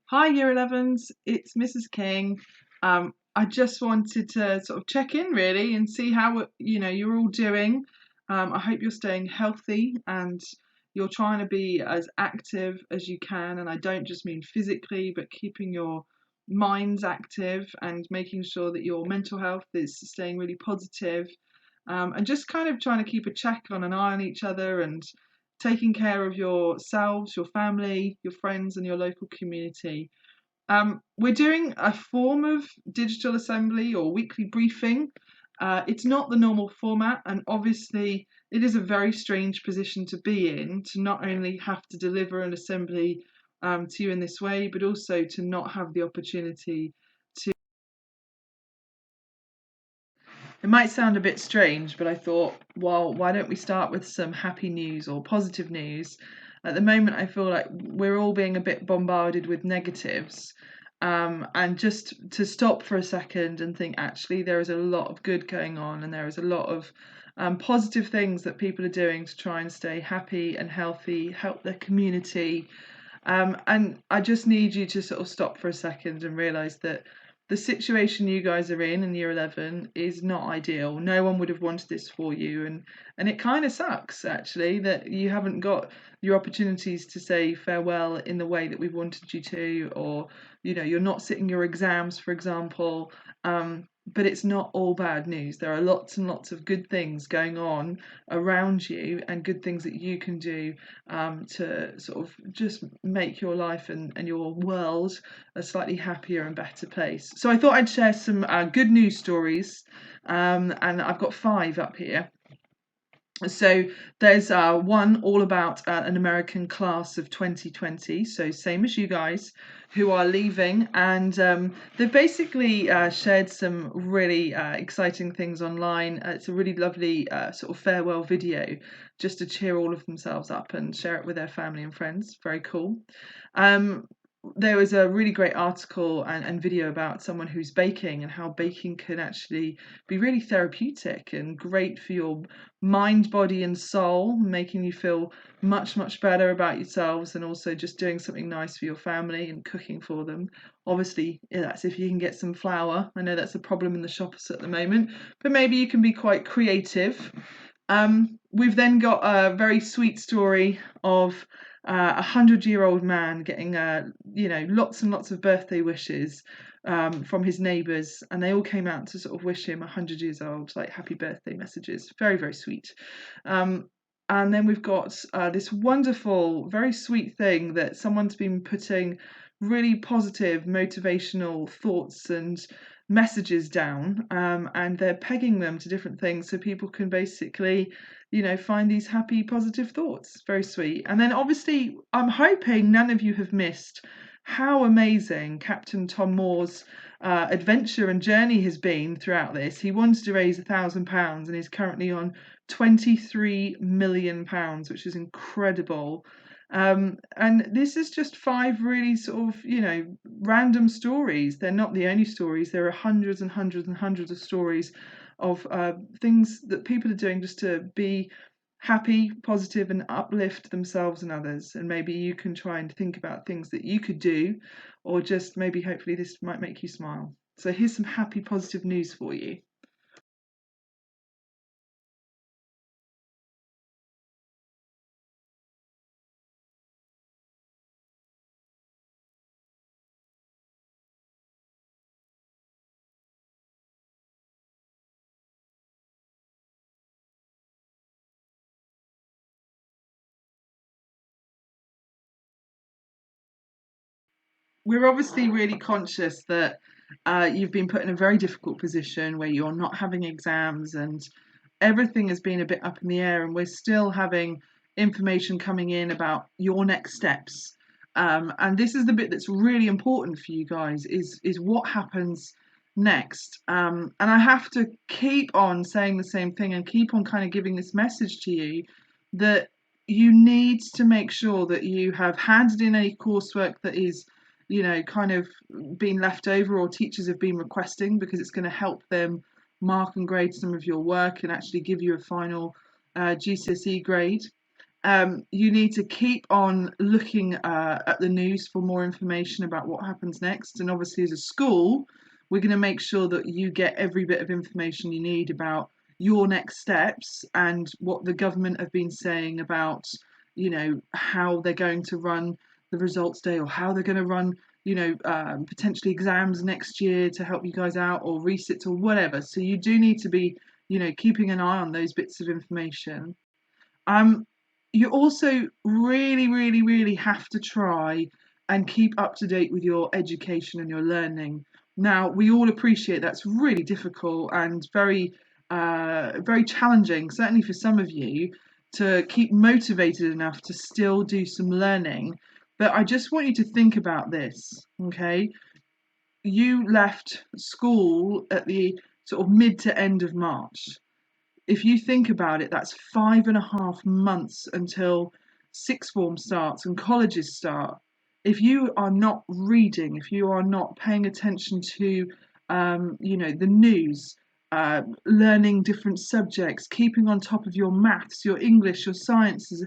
Hi, Year 11s. It's Mrs. King. I just wanted to sort of check in really and see how you're all doing. I hope you're staying healthy and you're trying to be as active as you can. And I don't just mean physically, but keeping your minds active and making sure that your mental health is staying really positive. And just kind of trying to keep a check on an eye on each other and taking care of yourselves, your family, your friends, and your local community. We're doing a form of digital assembly or weekly briefing. It's not the normal format, and obviously, it is a very strange position to be in to not only have to deliver an assembly to you in this way, but also to not have the opportunity to. It might sound a bit strange, but I thought, well, why don't we start with some happy news or positive news? At the moment, I feel like we're all being a bit bombarded with negatives. And just to stop for a second and think, actually, there is a lot of good going on, and there is a lot of positive things that people are doing to try and stay happy and healthy, help their community. And I just need you to sort of stop for a second and realise that the situation you guys are in year 11 is not ideal. No one would have wanted this for you, and it kind of sucks actually that you haven't got your opportunities to say farewell in the way that we wanted you to, or you're not sitting your exams, for example. But it's not all bad news. There are lots and lots of good things going on around you, and good things that you can do to sort of just make your life and your world a slightly happier and better place. So I thought I'd share some good news stories, and I've got 5 up here. So there's one all about an American class of 2020, so same as you guys, who are leaving, and they've basically shared some really exciting things online. It's a really lovely sort of farewell video, just to cheer all of themselves up and share it with their family and friends. Very cool. Um, there was a really great article and video about someone who's baking and how baking can actually be really therapeutic and great for your mind, body, and soul, making you feel much, much better about yourselves, and also just doing something nice for your family and cooking for them. Obviously, that's if you can get some flour. I know that's a problem in the shops at the moment, but maybe you can be quite creative. We've then got a very sweet story of a 100-year-old man getting, lots and lots of birthday wishes from his neighbours, and they all came out to sort of wish him 100 years old, like happy birthday messages. Very, very sweet. And then we've got this wonderful, very sweet thing that someone's been putting really positive, motivational thoughts and messages down, and they're pegging them to different things so people can basically find these happy positive thoughts. Very sweet. And then obviously I'm hoping none of you have missed how amazing Captain Tom Moore's adventure and journey has been throughout this. He wanted to raise £1,000 and is currently on £23 million, which is incredible. And this is just 5 really sort of, random stories. They're not the only stories. There are hundreds and hundreds and hundreds of stories of things that people are doing just to be happy, positive, and uplift themselves and others. And maybe you can try and think about things that you could do, or just maybe hopefully this might make you smile. So here's some happy, positive news for you. We're obviously really conscious that you've been put in a very difficult position where you're not having exams and everything has been a bit up in the air, and we're still having information coming in about your next steps. And this is the bit that's really important for you guys is what happens next. And I have to keep on saying the same thing and keep on kind of giving this message to you that you need to make sure that you have handed in any coursework that is kind of been left over or teachers have been requesting, because it's going to help them mark and grade some of your work and actually give you a final GCSE grade. You need to keep on looking at the news for more information about what happens next. And obviously, as a school, we're going to make sure that you get every bit of information you need about your next steps and what the government have been saying about, how they're going to run the results day, or how they're going to run, potentially exams next year to help you guys out, or resits or whatever. So you do need to be, keeping an eye on those bits of information. Um, you also really, really, really have to try and keep up to date with your education and your learning. Now, we all appreciate that's really difficult and very challenging, certainly for some of you, to keep motivated enough to still do some learning. But I just want you to think about this, okay? You left school at the sort of mid to end of March. If you think about it, that's 5.5 months until sixth form starts and colleges start. If you are not reading, if you are not paying attention to, the news, learning different subjects, keeping on top of your maths, your English, your sciences,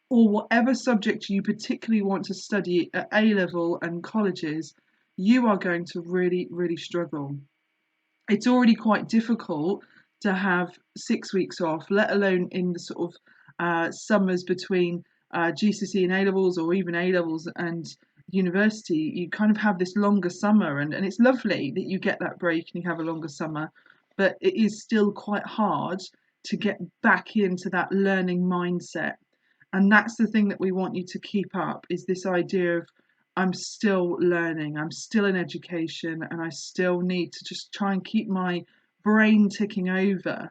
or whatever subject you particularly want to study at A level and colleges, you are going to really, really struggle. It's already quite difficult to have 6 weeks off, let alone in the sort of summers between GCSE and A levels, or even A levels and university. You kind of have this longer summer, and it's lovely that you get that break and you have a longer summer, but it is still quite hard to get back into that learning mindset. And that's the thing that we want you to keep up, is this idea of, I'm still learning, I'm still in education, and I still need to just try and keep my brain ticking over.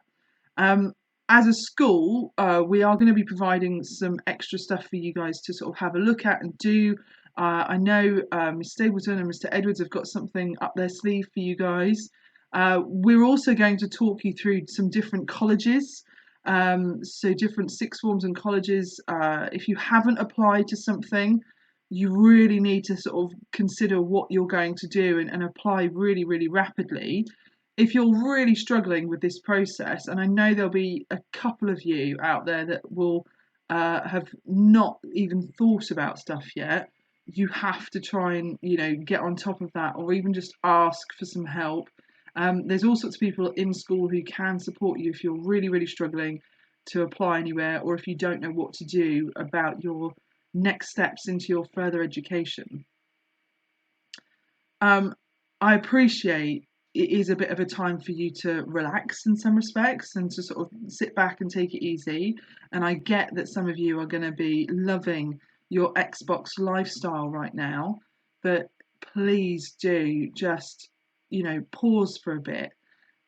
Um, as a school, we are going to be providing some extra stuff for you guys to sort of have a look at and do. I know Ms. Stapleton and Mr. Edwards have got something up their sleeve for you guys. We're also going to talk you through some different colleges, so different sixth forms and colleges. If you haven't applied to something, you really need to sort of consider what you're going to do, and apply really, really rapidly. If you're really struggling with this process, and I know there'll be a couple of you out there that will have not even thought about stuff yet, you have to try and, get on top of that, or even just ask for some help. There's all sorts of people in school who can support you if you're really, really struggling to apply anywhere, or if you don't know what to do about your next steps into your further education. I appreciate it is a bit of a time for you to relax in some respects and to sort of sit back and take it easy. And I get that some of you are going to be loving your Xbox lifestyle right now, but please do just, pause for a bit,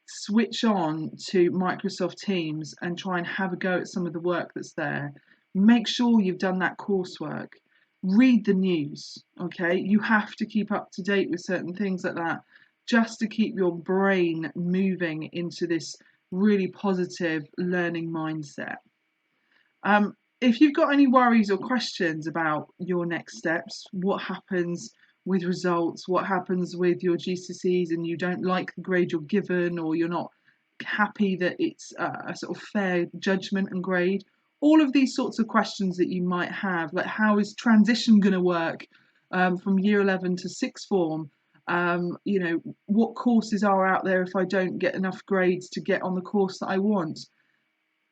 switch on to Microsoft Teams and try and have a go at some of the work that's there. Make sure you've done that coursework. Read the news, okay? You have to keep up to date with certain things like that, just to keep your brain moving into this really positive learning mindset. If you've got any worries or questions about your next steps, what happens with results, what happens with your GCSEs, and you don't like the grade you're given, or you're not happy that it's a sort of fair judgment and grade, all of these sorts of questions that you might have, like how is transition going to work from year 11 to sixth form? What courses are out there if I don't get enough grades to get on the course that I want?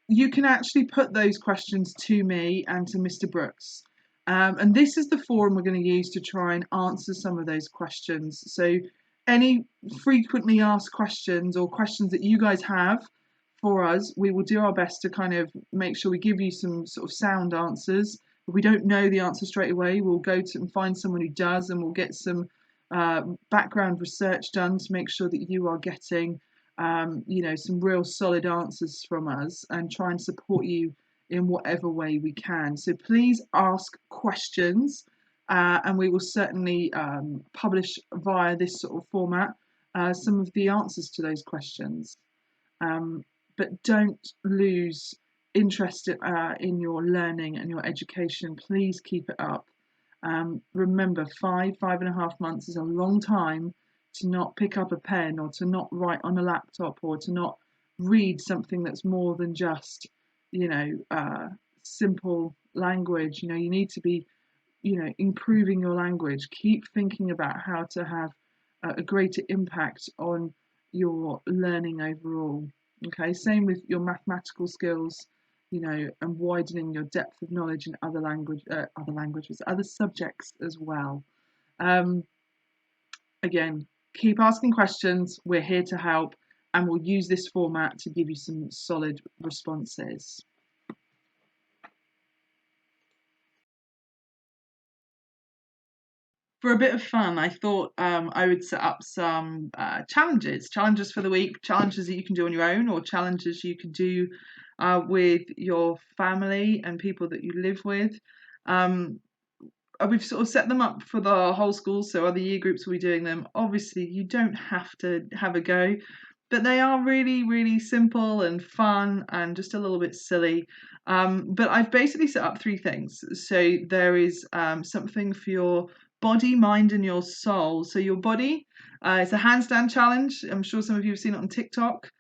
You can actually put those questions to me and to Mr. Brooks. And this is the forum we're going to use to try and answer some of those questions. So, any frequently asked questions, or questions that you guys have for us, we will do our best to kind of make sure we give you some sort of sound answers. If we don't know the answer straight away, we'll go to and find someone who does, and we'll get some background research done to make sure that you are getting some real solid answers from us, and try and support you in whatever way we can. So please ask questions, and we will certainly publish via this sort of format some of the answers to those questions. But don't lose interest in your learning and your education. Please keep it up. Remember, 5.5 months is a long time to not pick up a pen, or to not write on a laptop, or to not read something that's more than just, simple language. You know, you need to be, you know, improving your language. Keep thinking about how to have a greater impact on your learning overall. Okay, same with your mathematical skills, you know, and widening your depth of knowledge in other languages, other subjects as well. Um, Again, keep asking questions. We're here to help, and we'll use this format to give you some solid responses. For a bit of fun, I thought I would set up some challenges for the week, challenges that you can do on your own, or challenges you can do with your family and people that you live with. Um, we've sort of set them up for the whole school, so other year groups will be doing them. Obviously, you don't have to have a go, but they are really, really simple and fun and just a little bit silly. But I've basically set up three things. So there is something for your body, mind, and your soul. So your body, it's a handstand challenge. I'm sure some of you have seen it on TikTok.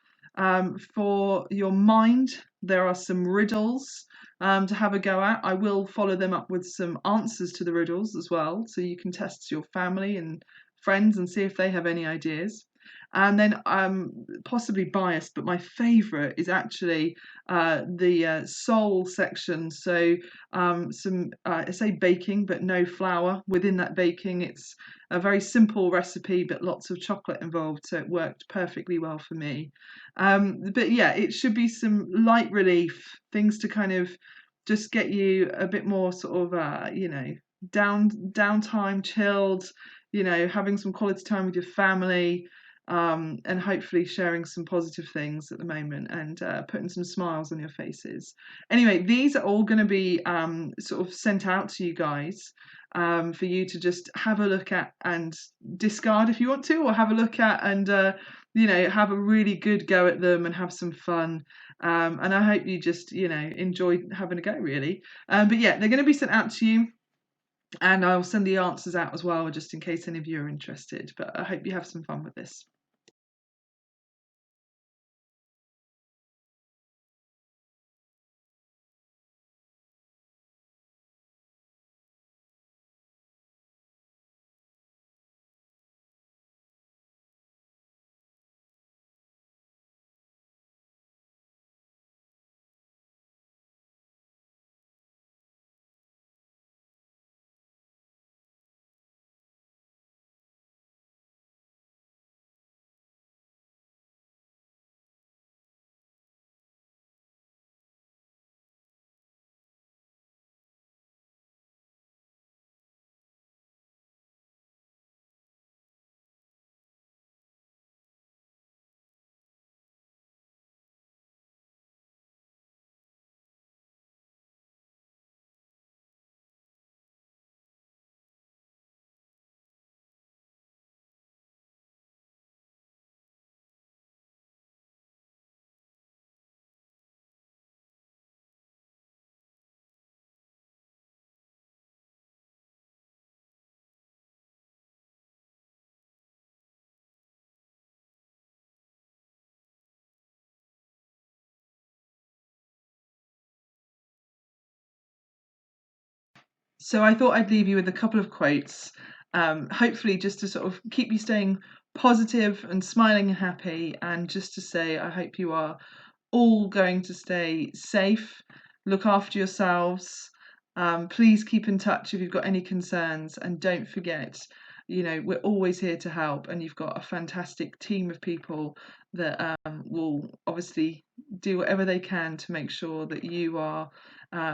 For your mind, there are some riddles to have a go at. I will follow them up with some answers to the riddles as well, so you can test your family and friends and see if they have any ideas. And then possibly biased, but my favourite is actually the soul section. So I say baking, but no flour within that baking. It's a very simple recipe, but lots of chocolate involved, so it worked perfectly well for me. But yeah, it should be some light relief, things to kind of just get you a bit more sort of, you know, downtime, chilled, you know, having some quality time with your family, and hopefully sharing some positive things at the moment and putting some smiles on your faces. Anyway, these are all going to be sort of sent out to you guys for you to just have a look at and discard if you want to, or have a look at and you know, have a really good go at them and have some fun. And I hope you just, you know, enjoy having a go, really. But yeah, they're going to be sent out to you, and I'll send the answers out as well, just in case any of you are interested. But I hope you have some fun with this. So I thought I'd leave you with a couple of quotes, hopefully just to sort of keep you staying positive and smiling and happy, and just to say I hope you are all going to stay safe, look after yourselves. Please keep in touch if you've got any concerns, and don't forget, you know, we're always here to help, and you've got a fantastic team of people that will obviously do whatever they can to make sure that you are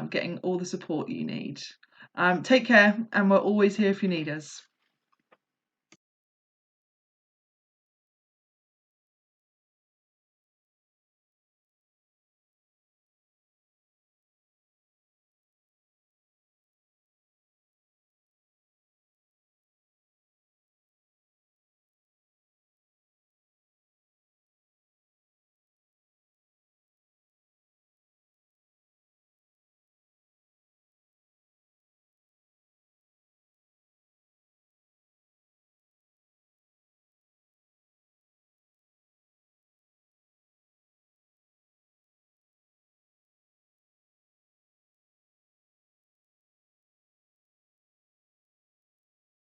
getting all the support you need. Take care, and we're always here if you need us.